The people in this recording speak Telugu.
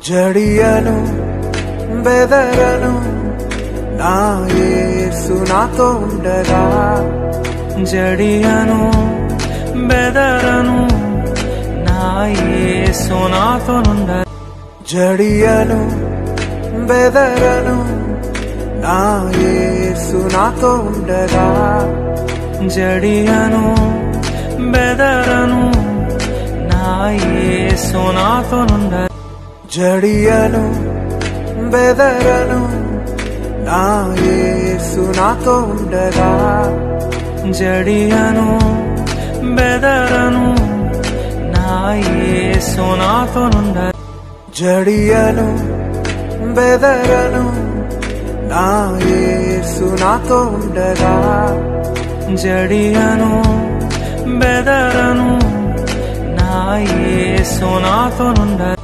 జడియను బెదరను నా యేసు నాతో ఉండగా. జడియను బెదరను నా యేసు నాతో ఉండగా. జడియను బెదరను నా యేసు నాతో ఉండగా. జడియను బెదరను నా యేసు నాతో ఉండగా. జడియను బెదరను నా యేసు నాతో ఉండగా. జడియను బెదరను నా యేసు నాతో ఉండగా. జడియను బెదరను నా యేసు నాతో ఉండగా. జడియను బెదరను నా యేసు నాతో ఉండగా.